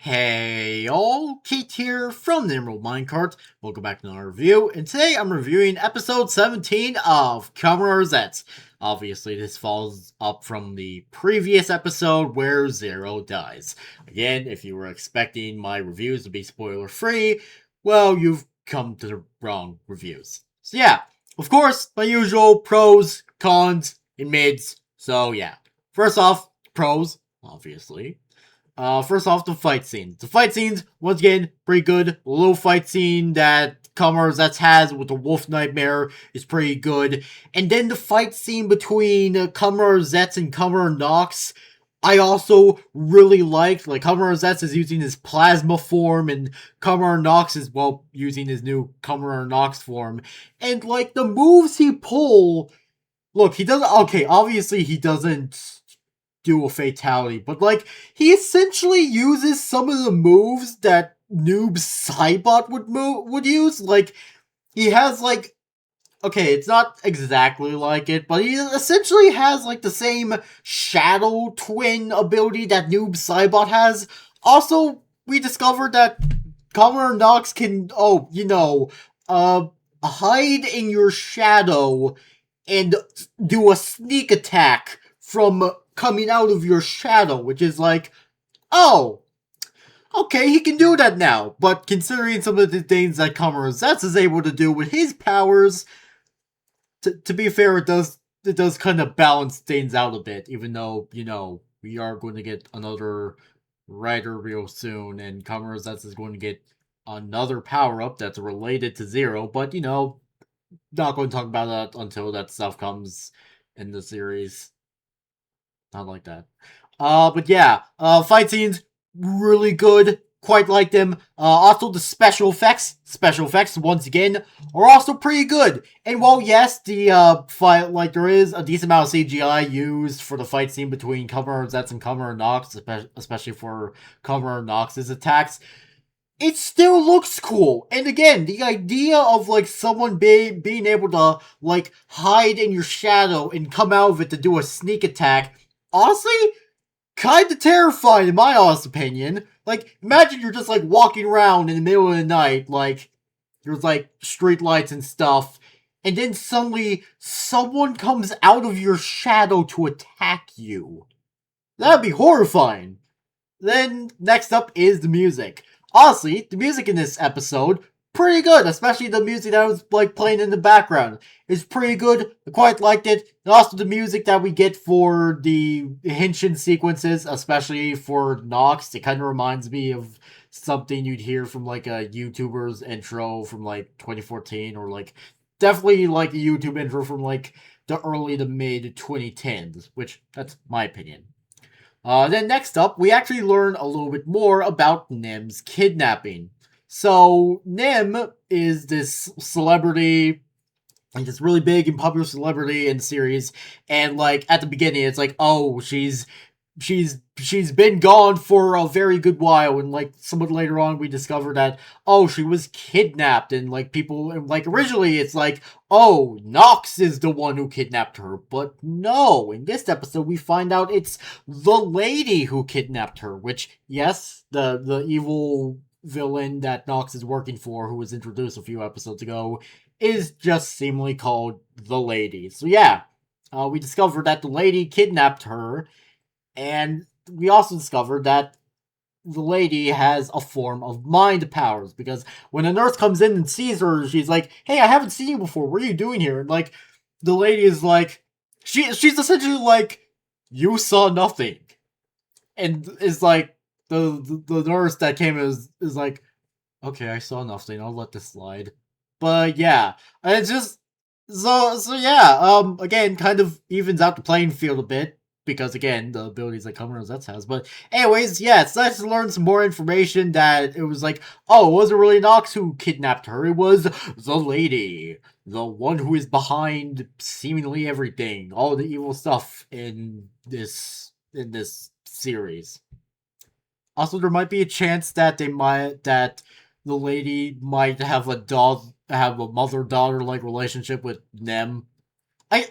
Hey all, Kate here from the Emerald Minecart. Welcome back to another review, and today I'm reviewing episode 17 of Kamen Zeztz. Obviously, this follows up from the previous episode where Zero dies. Again, if you were expecting my reviews to be spoiler-free, well, you've come to the wrong reviews. So yeah, of course, my usual pros, cons, and mids. So yeah, first off, pros, obviously. First off, the fight scenes. The fight scenes, once again, pretty good. The little fight scene that Zeztz has with the Wolf Nightmare is pretty good. And then the fight scene between Zeztz and Nox, I also really liked. Like, Zeztz is using his plasma form, and Nox is, well, using his new Nox form. And, like, the moves he pull... Look, he doesn't... Okay, obviously he doesn't do a fatality, but like he essentially uses some of the moves that Noob Saibot would use. Like he has like okay, it's not exactly like it, but he essentially has like the same shadow twin ability that Noob Saibot has. Also, we discovered that Commoner Nox can hide in your shadow and do a sneak attack from coming out of your shadow, which is like, oh, okay, he can do that now. But considering some of the things that Zeztz is able to do with his powers, to be fair, it does kind of balance things out a bit, even though, we are going to get another writer real soon, and Zeztz is going to get another power-up that's related to Zero, but, not going to talk about that until that stuff comes in the series. Not like that. But yeah, fight scenes, really good. Quite like them. Also the special effects, once again, are also pretty good. And while, yes, the, fight, like, there is a decent amount of CGI used for the fight scene between Zeztz and Nox, especially for Nox's attacks, it still looks cool. And again, the idea of, like, someone being able to, like, hide in your shadow and come out of it to do a sneak attack, honestly, kinda terrifying in my honest opinion. Like, imagine you're just, like, walking around in the middle of the night, like, there's, like, street lights and stuff, and then suddenly someone comes out of your shadow to attack you. That'd be horrifying. Then, next up is the music. Honestly, the music in this episode, pretty good, especially the music that was, like, playing in the background. It's pretty good, I quite liked it. And also the music that we get for the Henshin sequences, especially for Nox, it kind of reminds me of something you'd hear from, like, a YouTuber's intro from, like, 2014, or, like, definitely, like, a YouTube intro from, like, the early to mid 2010s, which, that's my opinion. Then next up, we actually learn a little bit more about Nim's kidnapping. So, Nim is this celebrity, like this really big and popular celebrity in the series, and like at the beginning it's like, oh, she's been gone for a very good while, and like somewhat later on we discover that, oh, she was kidnapped, and like people, and like originally it's like, oh, Nox is the one who kidnapped her, but no, in this episode we find out it's the lady who kidnapped her, which, yes, the evil villain that Nox is working for, who was introduced a few episodes ago, is just seemingly called the lady. So yeah, we discovered that the lady kidnapped her, and we also discovered that the lady has a form of mind powers, because when a nurse comes in and sees her, she's like, hey, I haven't seen you before, what are you doing here? And like, the lady is like, she's essentially like, you saw nothing. And is like, the nurse that came is like, okay, I saw nothing, I'll let this slide. But yeah, it's just, so yeah, again, kind of evens out the playing field a bit, because again, the abilities that Zeztz has. But anyways, yeah, it's nice to learn some more information that it was like, oh, it wasn't really Nox who kidnapped her, it was the lady, the one who is behind seemingly everything, all the evil stuff in this series. Also, there might be a chance that the lady might have a mother-daughter like relationship with Nem. I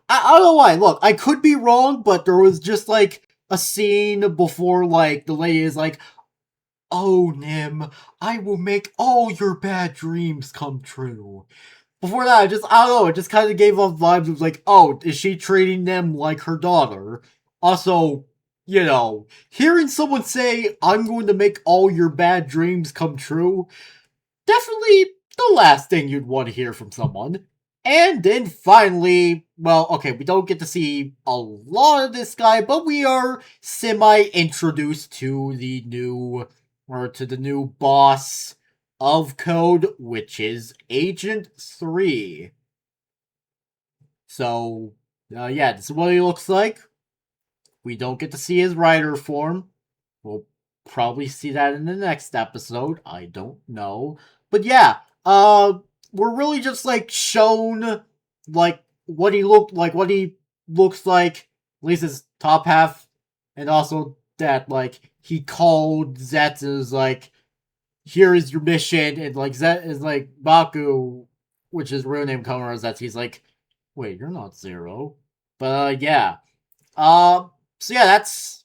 don't know why. Look, I could be wrong, but there was just like a scene before, like, the lady is like, "Oh, Nim, I will make all your bad dreams come true." Before that, I don't know, it just kind of gave off vibes of like, oh, is she treating them like her daughter? Also, hearing someone say, "I'm going to make all your bad dreams come true," definitely the last thing you'd want to hear from someone. And then finally, well, okay, we don't get to see a lot of this guy, but we are semi-introduced to the new boss of Code, which is Agent 3. So, yeah, this is what he looks like. We don't get to see his rider form. We'll probably see that in the next episode. I don't know. But yeah, we're really just like shown like what he looks like, at least his top half, and also that like he called Zeztz and was like, here is your mission, and like Zeztz is like Baku, which is real name Kamen Zeztz, he's like, wait, you're not Zero. But yeah. So that's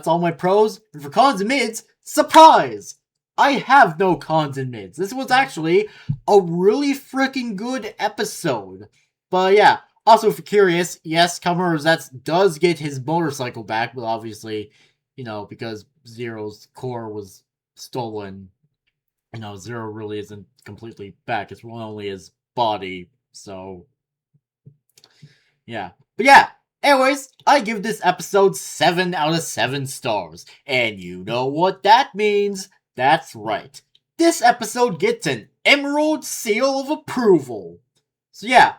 all my pros. And for cons and mids, surprise! I have no cons and mids. This was actually a really freaking good episode. But yeah, also if you're curious, yes, Kamen Zeztz does get his motorcycle back, but obviously, because Zero's core was stolen, Zero really isn't completely back. It's only his body, so yeah. But yeah, anyways, I give this episode 7 out of 7 stars. And you know what that means? That's right. This episode gets an Emerald Seal of Approval. So yeah,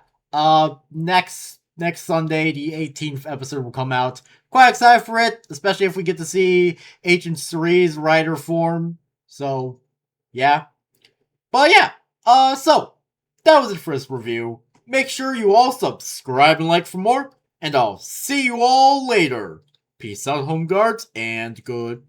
next Sunday, the 18th episode will come out. Quite excited for it, especially if we get to see Agent 3's rider form. So, yeah. But yeah, so, that was it for this review. Make sure you all subscribe and like for more, and I'll see you all later. Peace out, home guards, and goodbye!